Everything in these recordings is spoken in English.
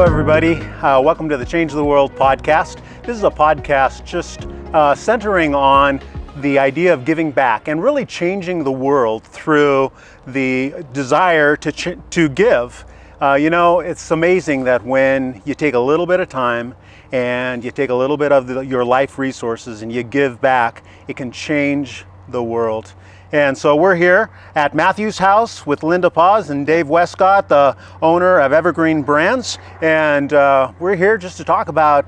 Hello, everybody. Welcome to the Change the World podcast. This is a podcast just centering on the idea of giving back and really changing the world through the desire to give. It's amazing that when you take a little bit of time and you take a little bit of your life resources and you give back, it can change the world. And so we're here at Matthew's house with Linda Paz and Dave Wescott, the owner of Evergreen Brands. And we're here just to talk about,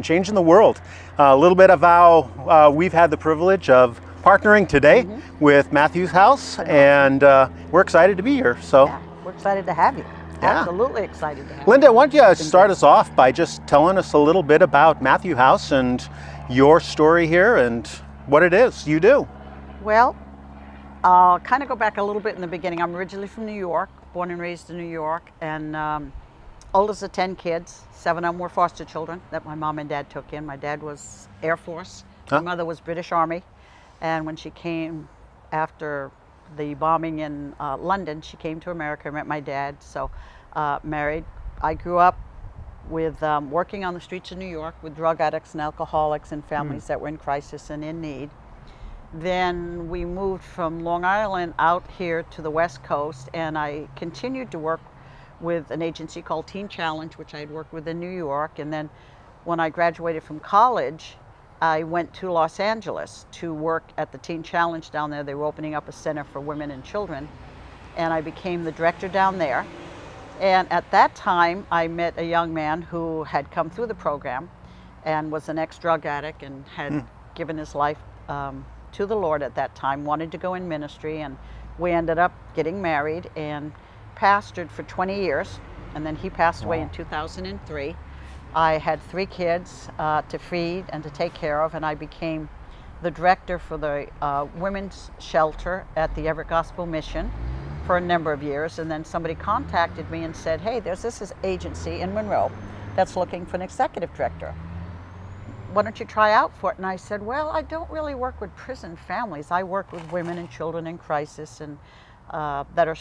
changing the world. A little bit of how we've had the privilege of partnering today with Matthew's house. And we're excited to be here. So yeah, we're excited to have you. Yeah. Absolutely excited to have you. Linda, why don't you start us off by just telling us a little bit about Matthew House and your story here and what it is you do. Well, I'll kind of go back a little bit in the beginning. I'm originally from New York, born and raised in New York, and oldest of 10 kids. 7 of them were foster children that my mom and dad took in. My dad was Air Force, my mother was British Army, and when she came after the bombing in London, she came to America, met my dad, so married. I grew up with working on the streets of New York with drug addicts and alcoholics and families that were in crisis and in need. Then we moved from Long Island out here to the West Coast, and I continued to work with an agency called Teen Challenge, which I had worked with in New York. And then when I graduated from college, I went to Los Angeles to work at the Teen Challenge down there. They were opening up a center for women and children, and I became the director down there. And at that time, I met a young man who had come through the program and was an ex-drug addict and had given his life to the Lord at that time, wanted to go in ministry, and we ended up getting married and pastored for 20 years, and then he passed away in 2003. I had 3 kids to feed and to take care of, and I became the director for the women's shelter at the Everett Gospel Mission for a number of years, and then somebody contacted me and said, hey, there's this agency in Monroe that's looking for an executive director. Why don't you try out for it? And I said, well, I don't really work with prison families. I work with women and children in crisis and that are,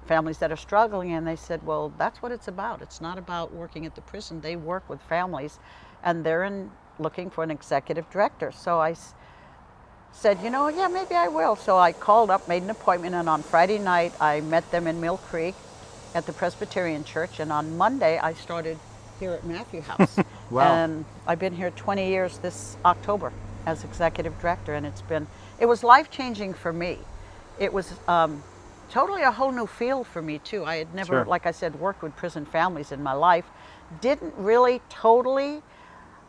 families that are struggling. And they said, well, that's what it's about. It's not about working at the prison. They work with families, and they're looking for an executive director. So I said, yeah, maybe I will. So I called up, made an appointment, and on Friday night, I met them in Mill Creek at the Presbyterian Church. And on Monday, I started here at Matthew House. Wow. And I've been here 20 years this October as executive director, and it was life-changing for me. It was totally a whole new field for me too. I had never, like I said, worked with prison families in my life. Didn't really totally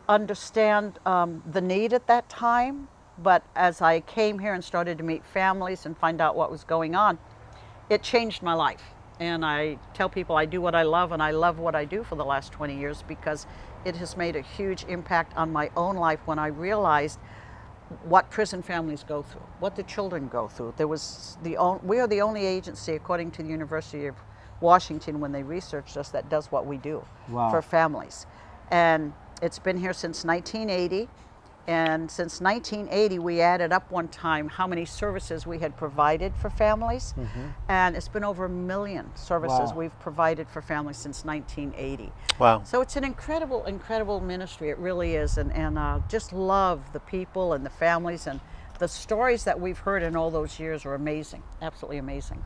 understand the need at that time, but as I came here and started to meet families and find out what was going on, it changed my life. And I tell people I do what I love, and I love what I do for the last 20 years because it has made a huge impact on my own life when I realized what prison families go through, what the children go through. We are the only agency, according to the University of Washington, when they researched us, that does what we do for families. And it's been here since 1980. And since 1980, we added up one time how many services we had provided for families. And it's been over 1 million services we've provided for families since 1980. Wow. So it's an incredible, incredible ministry. It really is. And just love the people and the families, and the stories that we've heard in all those years are amazing. Absolutely amazing.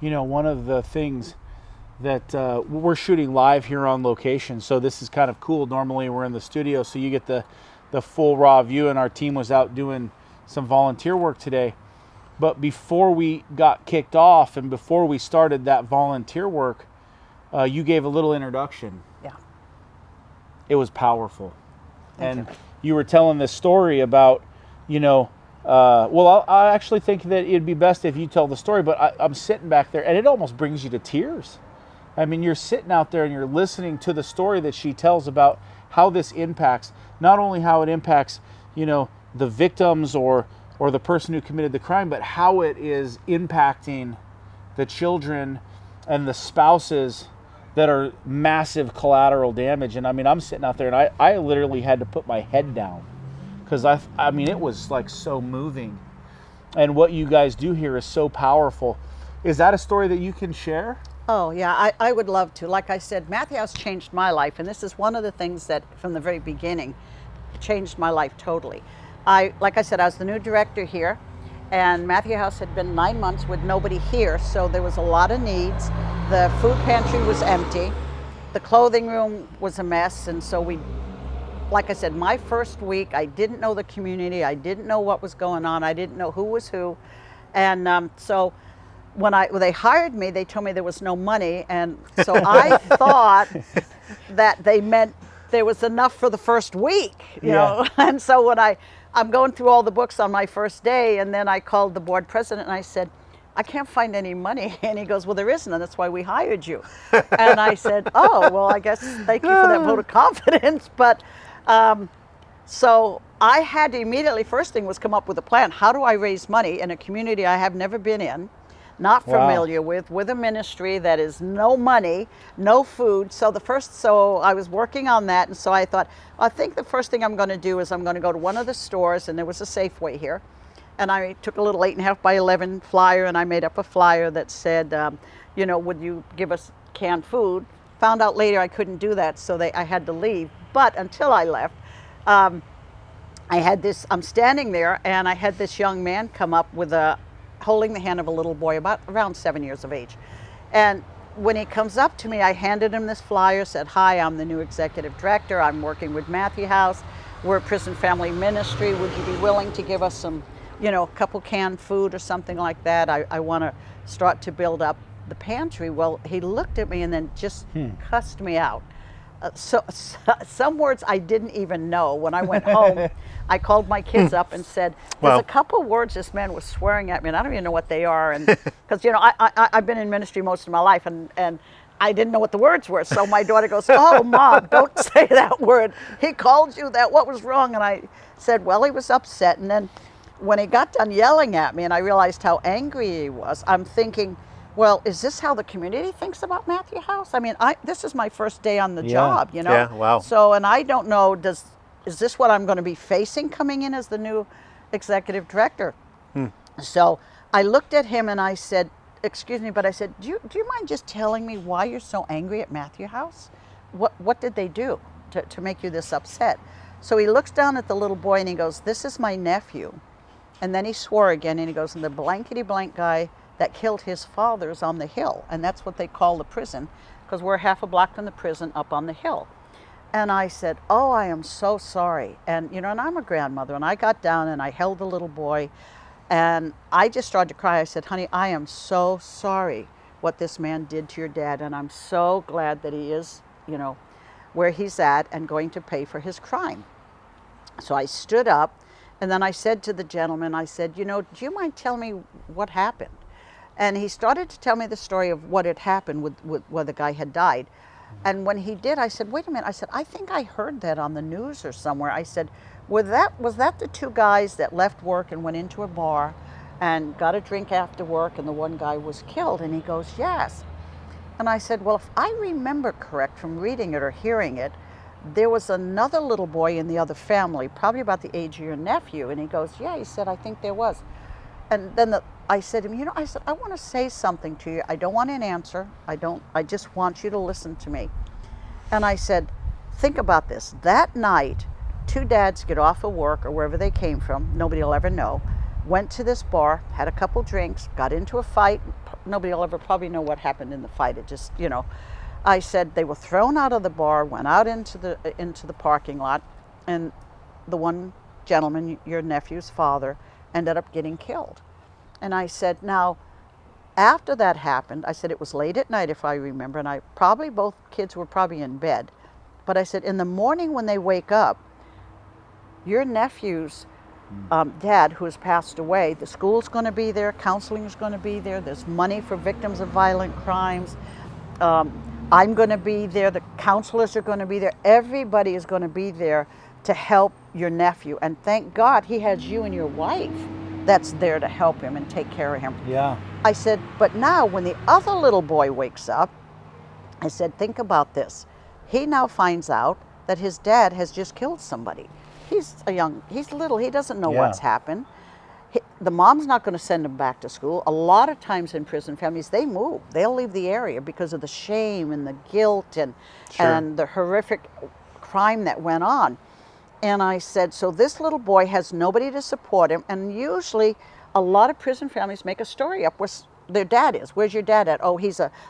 One of the things that we're shooting live here on location, so this is kind of cool. Normally we're in the studio, so you get the full raw view, and our team was out doing some volunteer work today. But before we got kicked off and before we started that volunteer work, you gave a little introduction. Yeah. It was powerful. Thank you were telling this story about, I actually think that it'd be best if you tell the story, but I'm sitting back there and it almost brings you to tears. I mean, you're sitting out there and you're listening to the story that she tells about how this impacts, not only how it impacts, the victims or the person who committed the crime, but how it is impacting the children and the spouses that are massive collateral damage. And I mean, I'm sitting out there and I literally had to put my head down because I mean, it was like so moving. And what you guys do here is so powerful. Is that a story that you can share? Oh, yeah, I would love to. Like I said, Matthew House changed my life, and this is one of the things that, from the very beginning, changed my life totally. Like I said, I was the new director here, and Matthew House had been 9 months with nobody here, so there was a lot of needs. The food pantry was empty. The clothing room was a mess, and so like I said, my first week, I didn't know the community. I didn't know what was going on. I didn't know who was who. And so when they hired me, they told me there was no money. And so I thought that they meant there was enough for the first week, you know. And so when I'm going through all the books on my first day, and then I called the board president and I said, I can't find any money. And he goes, well, there isn't, and that's why we hired you. And I said, oh, well, I guess thank you for that vote of confidence. But so I had to immediately, first thing was come up with a plan. How do I raise money in a community I have never been in, not familiar with a ministry that is no money, no food. So I was working on that. And so I thought, I think the first thing I'm going to do is I'm going to go to one of the stores, and there was a Safeway here. And I took a little 8.5 by 11 flyer, and I made up a flyer that said, you know, would you give us canned food? Found out later I couldn't do that, so I had to leave. But until I left, I'm standing there, and I had this young man come up with holding the hand of a little boy around 7 years of age. And when he comes up to me, I handed him this flyer, said, hi, I'm the new executive director. I'm working with Matthew House. We're a prison family ministry. Would you be willing to give us some, you know, a couple canned food or something like that? I want to start to build up the pantry. Well, he looked at me and then just cussed me out. So some words I didn't even know. When I went home, I called my kids up and said, there's a couple words this man was swearing at me, and I don't even know what they are. And because, you know, I've been in ministry most of my life, and I didn't know what the words were. So my daughter goes, oh, Mom, don't say that word. He called you that. What was wrong? And I said, well, he was upset. And then when he got done yelling at me and I realized how angry he was, I'm thinking, well, is this how the community thinks about Matthew House? I mean, this is my first day on the job, you know? Yeah, wow. So, and I don't know, is this what I'm going to be facing coming in as the new executive director? So I looked at him and I said, excuse me, but I said, do you mind just telling me why you're so angry at Matthew House? What did they do to make you this upset? So he looks down at the little boy and he goes, this is my nephew. And then he swore again and he goes, and the blankety blank guy that killed his father is on the hill. And that's what they call the prison, because we're half a block from the prison up on the hill. And I said, oh, I am so sorry. And, you know, and I'm a grandmother, and I got down and I held the little boy and I just started to cry. I said, honey, I am so sorry what this man did to your dad. And I'm so glad that he is, you know, where he's at and going to pay for his crime. So I stood up and then I said to the gentleman, I said, you know, do you mind telling me what happened? And he started to tell me the story of what had happened with where the guy had died. And when he did, I said, wait a minute. I said, I think I heard that on the news or somewhere. I said, was that the two guys that left work and went into a bar and got a drink after work and the one guy was killed? And he goes, yes. And I said, well, if I remember correct from reading it or hearing it, there was another little boy in the other family, probably about the age of your nephew. And he goes, yeah. He said, I think there was. And then I said to him, you know, I said, I want to say something to you. I don't want an answer. I just want you to listen to me. And I said, think about this. That night, two dads get off of work or wherever they came from, nobody will ever know, went to this bar, had a couple drinks, got into a fight. Nobody will ever probably know what happened in the fight. It just, you know, I said they were thrown out of the bar, went out into the parking lot, and the one gentleman, your nephew's father, ended up getting killed. And I said, now, after that happened, I said it was late at night, if I remember, and both kids were probably in bed. But I said, in the morning when they wake up, your nephew's dad, who has passed away, the school's going to be there, counseling is going to be there, there's money for victims of violent crimes. I'm going to be there, the counselors are going to be there, everybody is going to be there to help your nephew. And thank God he has you and your wife that's there to help him and take care of him. Yeah. I said, but now when the other little boy wakes up, I said, think about this. He now finds out that his dad has just killed somebody. He's little, he doesn't know what's happened. The mom's not going to send them back to school. A lot of times in prison families, they move. They'll leave the area because of the shame and the guilt and the horrific crime that went on. And I said, so this little boy has nobody to support him. And usually a lot of prison families make a story up where their dad is. Where's your dad at? Oh,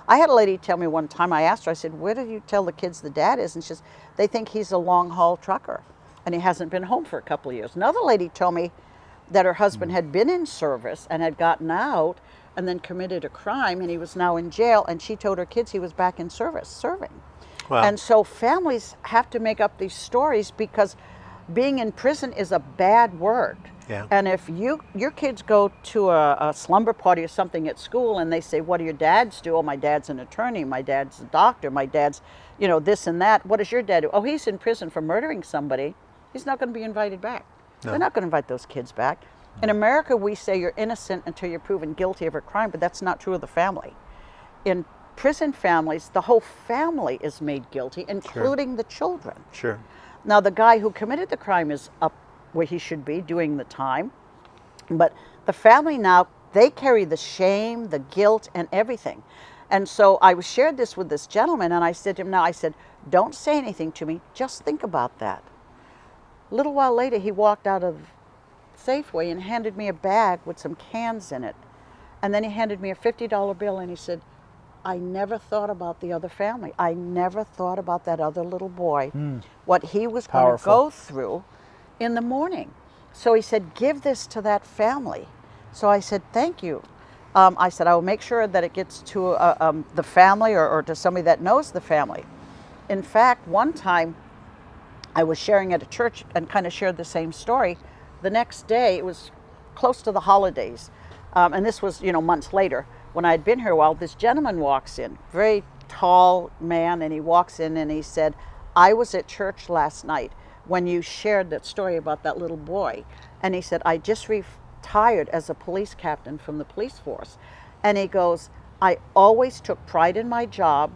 I had a lady tell me one time, I asked her, I said, where do you tell the kids the dad is? And she says, they think he's a long haul trucker and he hasn't been home for a couple of years. Another lady told me that her husband had been in service and had gotten out and then committed a crime and he was now in jail, and she told her kids he was back in service serving. Wow. And so families have to make up these stories because being in prison is a bad word. Yeah. And if your kids go to a slumber party or something at school and they say, what do your dads do? Oh, my dad's an attorney, my dad's a doctor, my dad's, this and that. What does your dad do? Oh, he's in prison for murdering somebody. He's not going to be invited back. No. They're not going to invite those kids back. In America, we say you're innocent until you're proven guilty of a crime, but that's not true of the family. In prison families, the whole family is made guilty, including the children. Sure. Now, the guy who committed the crime is up where he should be doing the time, but the family now, they carry the shame, the guilt, and everything. And so I shared this with this gentleman, and I said to him, don't say anything to me, just think about that. A little while later, he walked out of Safeway and handed me a bag with some cans in it. And then he handed me a $50 bill and he said, I never thought about the other family. I never thought about that other little boy, what he was going to go through in the morning. So he said, give this to that family. So I said, thank you. I said, I will make sure that it gets to the family or to somebody that knows the family. In fact, one time I was sharing at a church and kind of shared the same story. The next day, it was close to the holidays, and this was, months later. When I had been here a while, this gentleman walks in, very tall man, and he walks in and he said, I was at church last night when you shared that story about that little boy. And he said, I just retired as a police captain from the police force. And he goes, I always took pride in my job.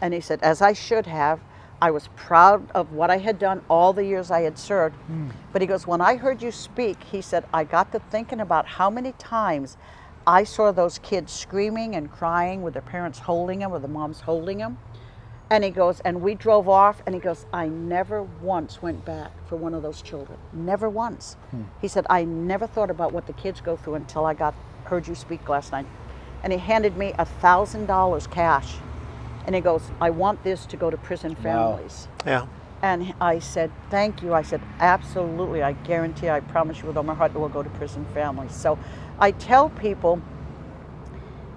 And he said, as I should have. I was proud of what I had done all the years I had served. But he goes, when I heard you speak, he said, I got to thinking about how many times I saw those kids screaming and crying with their parents holding them or the moms holding them. And he goes, and we drove off, and he goes, I never once went back for one of those children. Never once. He said, I never thought about what the kids go through until I heard you speak last night. And he handed me $1,000 cash. And he goes, I want this to go to prison families. Wow. Yeah. And I said, thank you. I said, absolutely. I guarantee, I promise you with all my heart, it will go to prison families. So I tell people,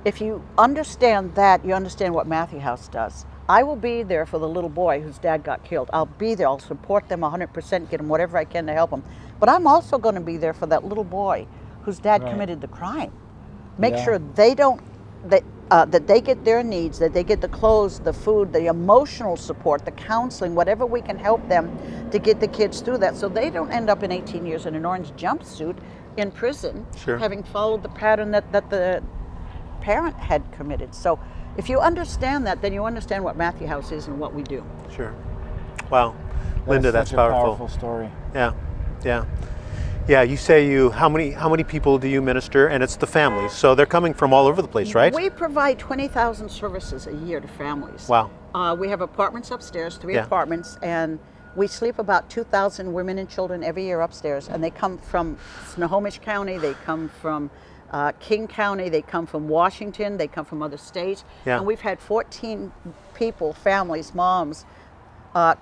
if you understand that, you understand what Matthew House does. I will be there for the little boy whose dad got killed. I'll be there. I'll support them 100%, get them whatever I can to help them. But I'm also going to be there for that little boy whose dad committed the crime. Make sure they don't, that they get their needs, that they get the clothes, the food, the emotional support, the counseling, whatever we can help them to get the kids through that, so they don't end up in 18 years in an orange jumpsuit in prison, having followed the pattern that the parent had committed. So if you understand that, then you understand what Matthew House is and what we do. Sure. Wow. Linda, that's powerful. Powerful story. Yeah. Yeah. Yeah, you say how many people do you minister? And it's the families, so they're coming from all over the place, right? We provide 20,000 services a year to families. Wow. We have apartments upstairs, 3 apartments, and we sleep about 2,000 women and children every year upstairs, and they come from Snohomish County, they come from King County, they come from Washington, they come from other states, and we've had 14 people, families, moms,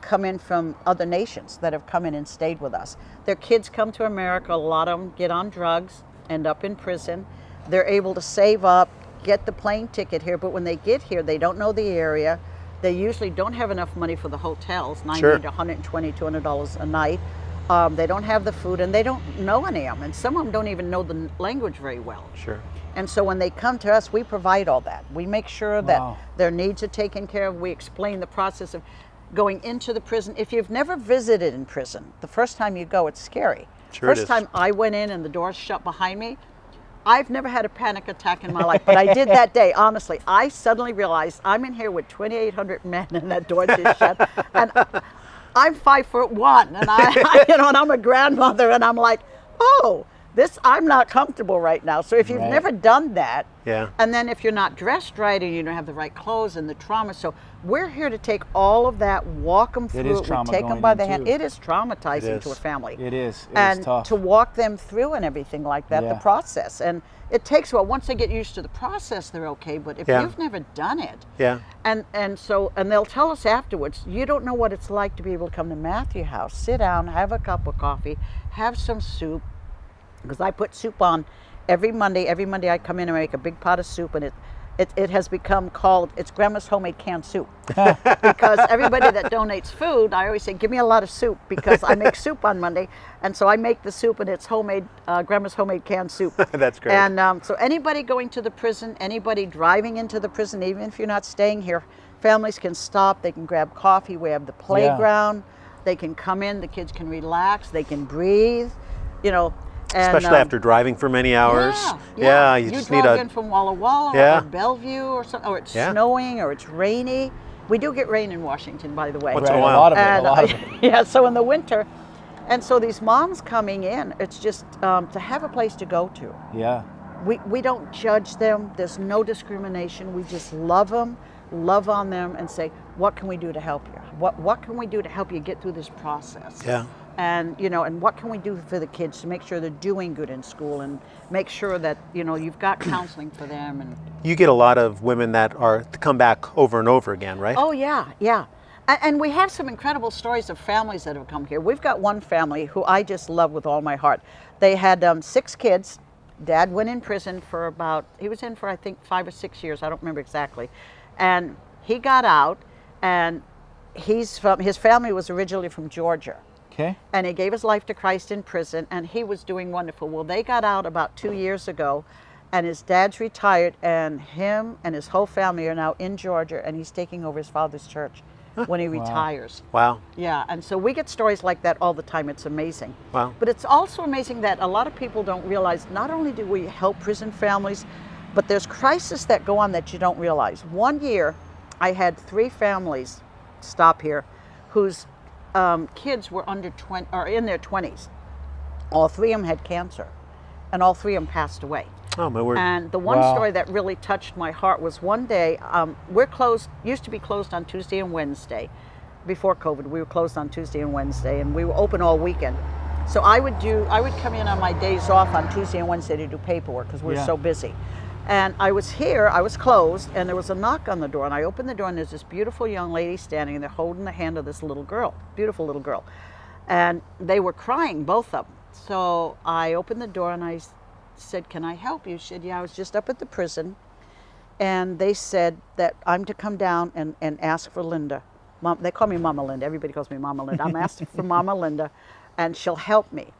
come in from other nations that have come in and stayed with us. Their kids come to America, a lot of them get on drugs, end up in prison. They're able to save up, get the plane ticket here, but when they get here, they don't know the area. They usually don't have enough money for the hotels, $90 to $120, $200 a night. They don't have the food, and they don't know any of them, and some of them don't even know the language very well. Sure. And so when they come to us, we provide all that. We make sure that their needs are taken care of. We explain the process of going into the prison. If you've never visited in prison, the first time you go, it's scary. Sure, first time I went in and the doors shut behind me, I've never had a panic attack in my life, but I did that day, honestly. I suddenly realized I'm in here with 2,800 men and that door just shut. And I'm 5'1", and and I'm a grandmother, and I'm like, oh, I'm not comfortable right now. So if you've Right. never done that, Yeah. and then if you're not dressed right and you don't have the right clothes and the trauma, so we're here to take all of that, walk them through is it, we trauma take them going by in, the hand. too. It is traumatizing It to a is. family. It is. It And is tough. to walk them through and everything like that, Yeah. the process. And it takes a while. Once they get used to the process, they're okay. But if Yeah. you've never done it, Yeah. and they'll tell us afterwards, you don't know what it's like to be able to come to Matthew House, sit down, have a cup of coffee, have some soup, because I put soup on every Monday. Every Monday I come in and make a big pot of soup, and it has become called, it's Grandma's homemade canned soup. Because everybody that donates food, I always say, give me a lot of soup, because I make soup on Monday. And so I make the soup, and it's homemade, Grandma's homemade canned soup. That's great. And so anybody going to the prison, anybody driving into the prison, even if you're not staying here, families can stop, they can grab coffee, we have the playground, they can come in, the kids can relax, they can breathe, you know. And, Especially after driving for many hours. Yeah, you you just drive need in from Walla Walla Yeah. or Bellevue or something, or it's Yeah. snowing or it's rainy. We do get rain in Washington, by the way. Once in a Right, while. a lot of it. And, A lot of it. yeah, so in the winter, and so these moms coming in, it's just to have a place to go to. Yeah. We don't judge them. There's no discrimination. We just love them, love on them, and say, what can we do to help you? What can we do to help you get through this process? Yeah. And and what can we do for the kids to make sure they're doing good in school, and make sure that you've got counseling for them. And You get a lot of women that are to come back over and over again, right? oh yeah, yeah. And we have some incredible stories of families that have come here. We've got one family who I just love with all my heart. They had 6 kids. Dad went in prison for he was in for I think 5 or 6 years, I don't remember exactly. And he got out, and his family was originally from Georgia. Okay. And he gave his life to Christ in prison, and he was doing wonderful. Well, they got out about 2 years ago, and his dad's retired, and him and his whole family are now in Georgia, and he's taking over his father's church when he retires. Wow. Yeah, and so we get stories like that all the time. It's amazing. Wow. But it's also amazing that a lot of people don't realize, not only do we help prison families, but there's crises that go on that you don't realize. One year, I had 3 families stop here whose kids were under 20 or in their 20s. All 3 of them had cancer, and all 3 of them passed away. Oh, my word. And the one Wow. story that really touched my heart was one day, used to be closed on Tuesday and Wednesday. Before COVID, we were closed on Tuesday and Wednesday, and we were open all weekend. So I would come in on my days off on Tuesday and Wednesday to do paperwork, because we were Yeah. so busy. And I was closed, and there was a knock on the door, and I opened the door, and there's this beautiful young lady standing there holding the hand of this little girl, beautiful little girl. And they were crying, both of them. So I opened the door, and I said, can I help you? She said, yeah, I was just up at the prison, and they said that I'm to come down and ask for Linda. Mom, they call me Mama Linda. Everybody calls me Mama Linda. I'm asking for Mama Linda, and she'll help me.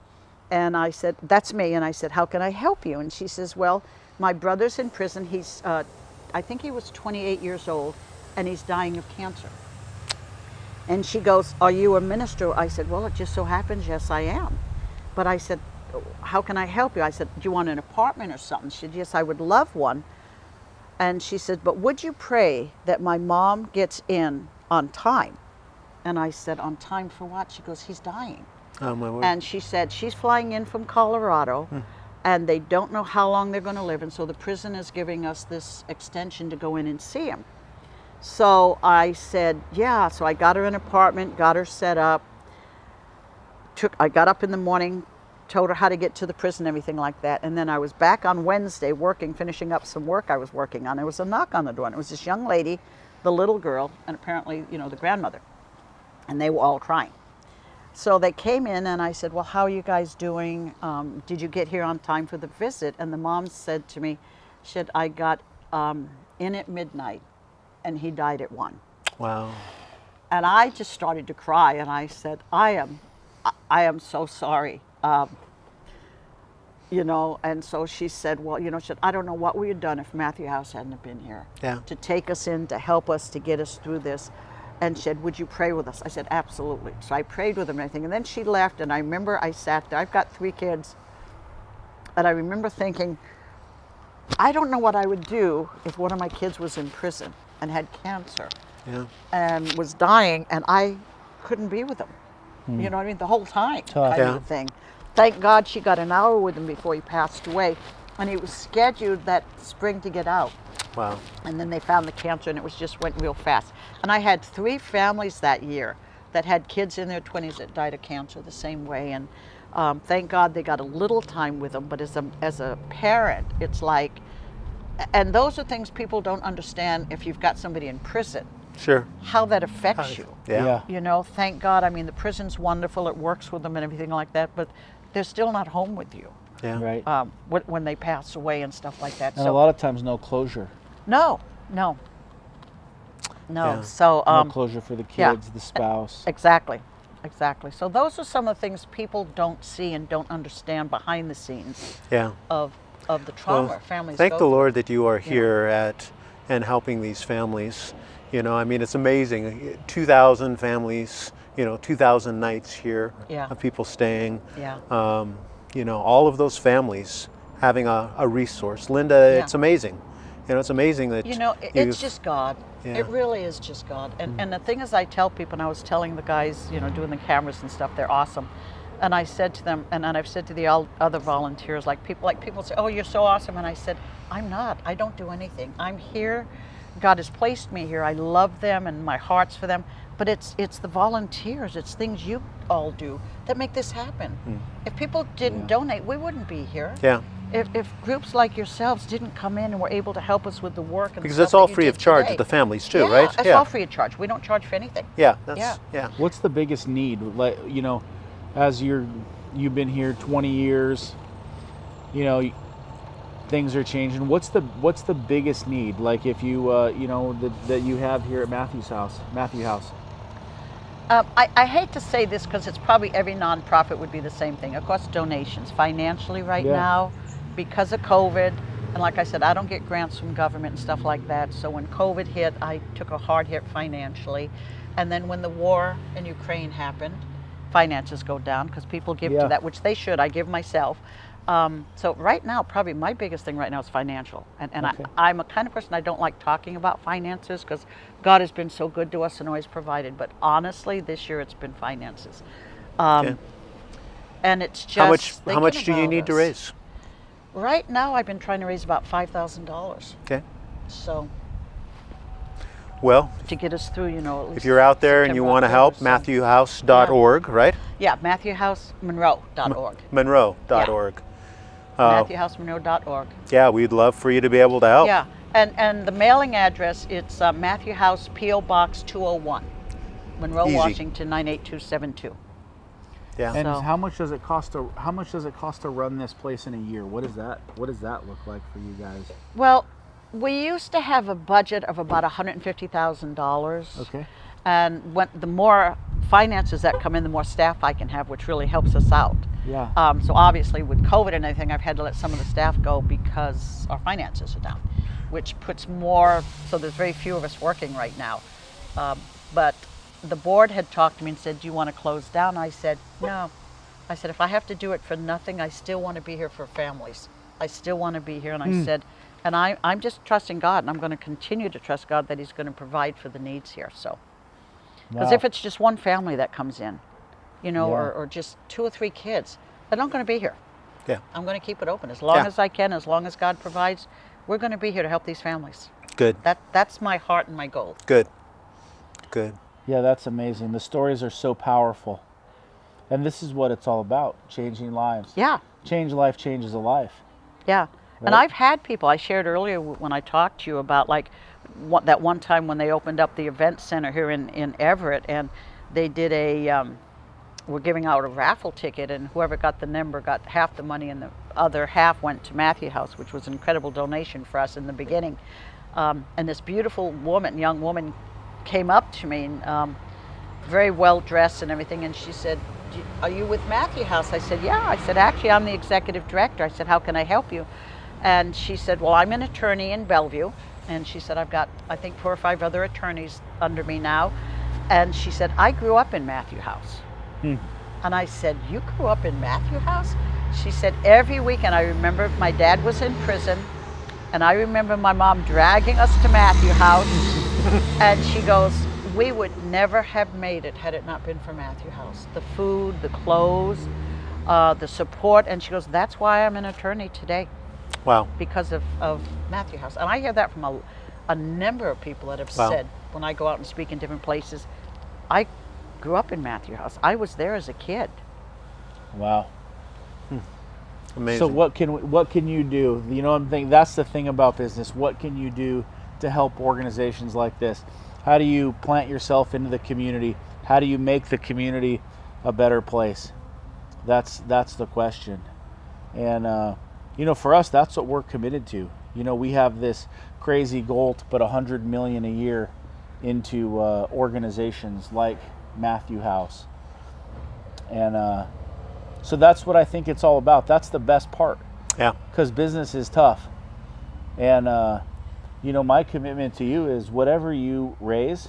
And I said, that's me. And I said, how can I help you? And she says, well, my brother's in prison. He's, I think he was 28 years old, and he's dying of cancer. And she goes, are you a minister? I said, well, it just so happens, yes, I am. But I said, how can I help you? I said, do you want an apartment or something? She said, yes, I would love one. And she said, but would you pray that my mom gets in on time? And I said, on time for what? She goes, he's dying. Oh, my word. And she said, she's flying in from Colorado, and they don't know how long they're going to live. And so the prison is giving us this extension to go in and see him. So I said, yeah. So I got her an apartment, got her set up. I got up in the morning, told her how to get to the prison, everything like that. And then I was back on Wednesday working, finishing up some work I was working on. There was a knock on the door, and it was this young lady, the little girl, and apparently, the grandmother. And they were all crying. So they came in, and I said, well, how are you guys doing? Did you get here on time for the visit? And the mom said to me, she said, I got in at midnight, and he died at 1. Wow. And I just started to cry, and I said, I am so sorry. And so she said, well, she said, I don't know what we had done if Matthew House hadn't have been here to take us in, to help us, to get us through this. And she said, would you pray with us? I said, absolutely. So I prayed with them and everything. And then she left, and I remember I sat there. I've got 3 kids. And I remember thinking, I don't know what I would do if one of my kids was in prison and had cancer and was dying, and I couldn't be with them. You know what I mean? The whole time kind of thing. thank God she got an hour with him before he passed away. And he was scheduled that spring to get out. Wow. And then they found the cancer, and it just went real fast. And I had 3 families that year that had kids in their 20s that died of cancer the same way. And thank God they got a little time with them. But as a parent, it's like, and those are things people don't understand if you've got somebody in prison. Sure. How that affects you. Yeah. You know, thank God. I mean, the prison's wonderful. It works with them and everything like that. But they're still not home with you. Yeah. Right. When they pass away and stuff like that. And a lot of times no closure. No. Yeah. So No closure for the kids, the spouse. Exactly. So those are some of the things people don't see and don't understand behind the scenes Yeah. of the trauma Well, families thank go the through. Lord that you are here and helping these families. You know, I mean, it's amazing. 2,000 families, 2,000 nights here of people staying. Yeah. You know, all of those families having a resource. Linda, it's amazing. It's amazing that it's just God. Yeah. It really is just God. And the thing is, I tell people, and I was telling the guys, doing the cameras and stuff, they're awesome. And I said to them, and I've said to the other volunteers, like people say, oh, you're so awesome. And I said, I'm not. I don't do anything. I'm here. God has placed me here. I love them, and my heart's for them. But it's the volunteers. It's things you all do that make this happen. If people didn't donate, we wouldn't be here. Yeah. If groups like yourselves didn't come in and were able to help us with the work and Because stuff it's all that you free did of charge today. to the families too, Yeah, right? it's all free of charge. We don't charge for anything. Yeah. What's the biggest need? Like, as you've been here 20 years, things are changing. What's the biggest need? Like if you that you have here at Matthew House. I hate to say this because it's probably every nonprofit would be the same thing. Of course, donations financially right now because of COVID. And like I said, I don't get grants from government and stuff like that. So when COVID hit, I took a hard hit financially. And then when the war in Ukraine happened, finances go down because people give to that, which they should. I give myself. So right now, probably my biggest thing right now is financial. And I'm a kind of person, I don't like talking about finances because God has been so good to us and always provided. But honestly, this year it's been finances. And it's just how much do you need to raise? Right now, I've been trying to raise about $5,000. Okay. So. Well, to get us through, at least if you're out there and you want to help, MatthewHouse.org, right? Yeah, MatthewHouseMonroe.org. Monroe.org. MatthewHouseMonroe.org. Yeah, we'd love for you to be able to help. Yeah, and the mailing address, it's Matthew House, P.O. Box 201, Monroe, Washington 98272. Yeah. And how much does it cost to run this place in a year? What does that look like for you guys? Well, we used to have a budget of about $150,000. Okay. And the more finances that come in, the more staff I can have, which really helps us out. Yeah. So obviously with COVID and everything, I've had to let some of the staff go because our finances are down, which puts more, so there's very few of us working right now. But the board had talked to me and said, do you want to close down? I said, no. I said, if I have to do it for nothing, I still want to be here for families. I still want to be here. And I said, and I'm just trusting God, and I'm going to continue to trust God that He's going to provide for the needs here. So, because if it's just one family that comes in, or just 2 or 3 kids, they're not going to be here. Yeah. I'm going to keep it open as long as I can, as long as God provides. We're going to be here to help these families. Good. That's my heart and my goal. Good. Yeah, that's amazing. The stories are so powerful. And this is what it's all about, changing lives. Yeah. Change life changes a life. Yeah. Right? And I've had people, I shared earlier when I talked to you about that one time when they opened up the event center here in Everett, and they did we're giving out a raffle ticket, and whoever got the number got half the money, and the other half went to Matthew House, which was an incredible donation for us in the beginning. And this beautiful young woman came up to me, and very well dressed and everything, and she said, are you with Matthew House? I said, yeah. I said, actually, I'm the executive director. I said, how can I help you? And she said, well, I'm an attorney in Bellevue. And she said, I've got, I think, 4 or 5 other attorneys under me now. And she said, I grew up in Matthew House. And I said, you grew up in Matthew House? She said, every weekend. I remember my dad was in prison, and I remember my mom dragging us to Matthew House. And she goes, we would never have made it had it not been for Matthew House. The food, the clothes, the support, and she goes, that's why I'm an attorney today, Wow. because of Matthew House. And I hear that from a number of people that have said, when I go out and speak in different places, I grew up in Matthew House. I was there as a kid. Wow. Amazing. So what can you do? You know, I'm thinking that's the thing about business. What can you do to help organizations like this? How do you plant yourself into the community? How do you make the community a better place? That's the question. And you know, for us, that's what we're committed to. You know, we have this crazy goal to put $100 million a year into organizations like Matthew House. And so that's what I think it's all about. That's the best part. Yeah. Because business is tough. And you know, my commitment to you is whatever you raise,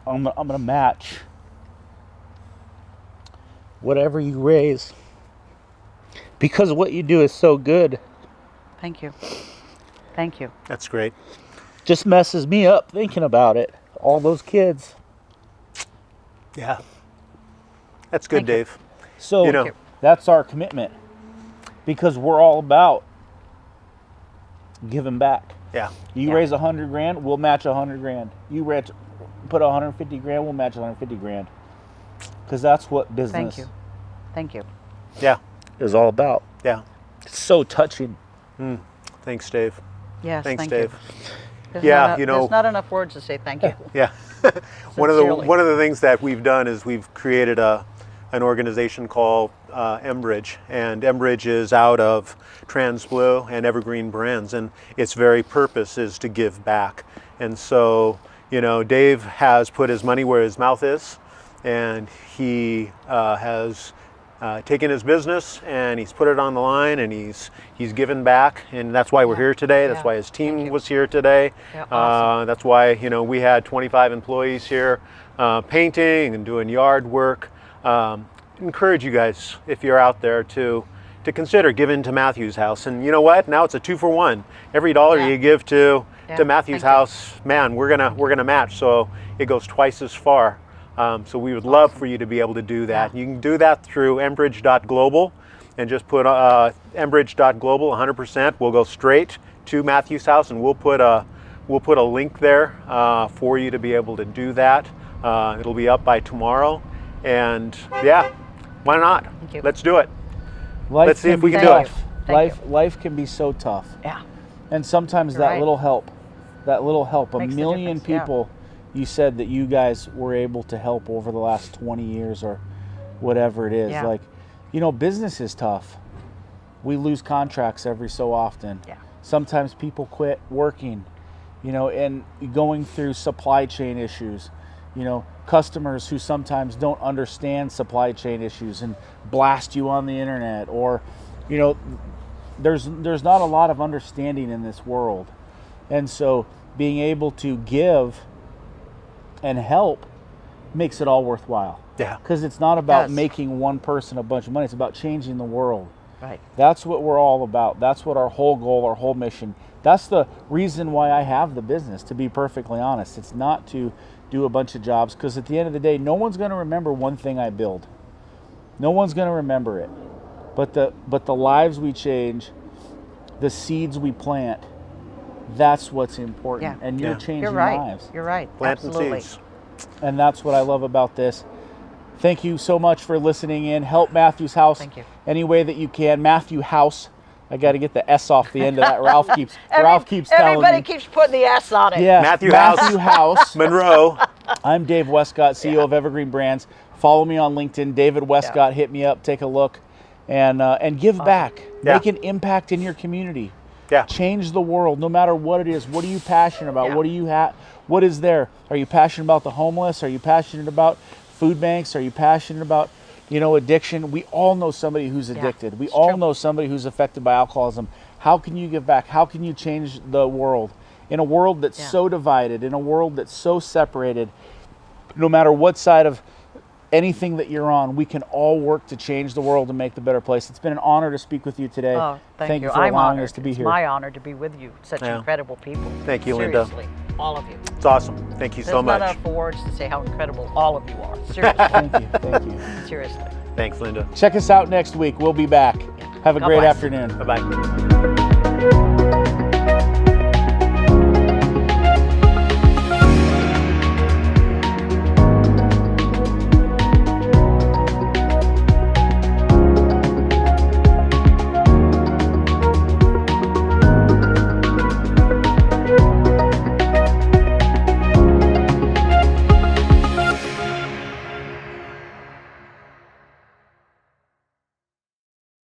I'm gonna match whatever you raise, because what you do is so good. Thank you. Thank you. That's great. Just messes me up thinking about it. All those kids. Yeah. That's good, Thank you. Dave. So You know- that's our commitment, because we're all about giving back. Yeah. You Yeah. raise $100 grand, we'll match $100 grand. You put 150 grand, we'll match 150 grand. Because that's what business Thank you. Thank you. Yeah. is all about. Yeah. It's so touching. Thanks, Dave. Yes, Thanks, thank Dave. you. There's Yeah, not you know- there's not enough words to say thank you. Yeah. Sincerely. One of the things that we've done is we've created an organization called Enbridge, and Enbridge is out of TransBlue and Evergreen Brands, and its very purpose is to give back. And so, you know, Dave has put his money where his mouth is, and he has taken his business and he's put it on the line, and he's given back, and that's why we're here today. That's Yeah. why his Thank team you. was here today. Yeah, awesome. That's why, you know, we had 25 employees here painting and doing yard work. Encourage you guys, if you're out there, to consider giving to Matthew's House. And you know what? Now it's a 2-for-1. Every dollar Yeah. you give to Yeah, Matthew's thank you. House, man, we're gonna match, so it goes twice as far. So we would love for you to be able to do that. Yeah. You can do that through enbridge.global, and just put enbridge.global 100%. We'll go straight to Matthew's House, and we'll put a link there for you to be able to do that. It'll be up by tomorrow, and yeah, why not? Thank you. Let's do it. Life Let's see if we be can do it. tough. Thank Life can be so tough. Yeah. And sometimes You're that right. little help, a Makes the million difference, yeah. people, you said that you guys were able to help over the last 20 years or whatever it is. Yeah. Like, you know, business is tough. We lose contracts every so often. Yeah. Sometimes people quit working, you know, and going through supply chain issues, you know, customers who sometimes don't understand supply chain issues and blast you on the internet, or, you know, there's not a lot of understanding in this world. And so being able to give and help makes it all worthwhile. Yeah. Because it's not about does. making one person a bunch of money. It's about changing the world. Right. That's what we're all about. That's what our whole goal, our whole mission. That's the reason why I have the business, to be perfectly honest. It's not to do a bunch of jobs, because at the end of the day, no one's going to remember one thing I build. No one's going to remember it. But the lives we change, the seeds we plant, that's what's important. Yeah. And you're Yeah. changing You're right. lives. You're right. Planting Absolutely. seeds. And that's what I love about this. Thank you so much for listening in. Help Matthew's House Thank you. any way that you can. Matthew House. I got to get the S off the end of that. Ralph keeps telling Everybody me. keeps putting the S on it. Yeah, Matthew House. Monroe. I'm Dave Wescott, CEO of Evergreen Brands. Follow me on LinkedIn, David Wescott. Hit me up, take a look, and give back. Yeah. Make an impact in your community. Yeah. Change the world, no matter what it is. What are you passionate about? Yeah. What do you have? What is there? Are you passionate about the homeless? Are you passionate about food banks? Are you passionate about, you know, addiction? We all know somebody who's addicted. We it's all true. know somebody who's affected by alcoholism. How can you give back? How can you change the world? In a world that's Yeah. so divided, in a world that's so separated, no matter what side of anything that you're on, we can all work to change the world and make the better place. It's been an honor to speak with you today. Oh, thank you. for I'm allowing honored. us to be It's here. my honor to be with you. Such Yeah. incredible people. Thank you, Linda. Seriously. all of you. It's awesome. Thank you so much. There's not enough words to say how incredible all of you are. Seriously. Thank you. Thank you. Seriously. Thanks, Linda. Check us out next week. We'll be back. Have a God great bless. afternoon. Bye-bye.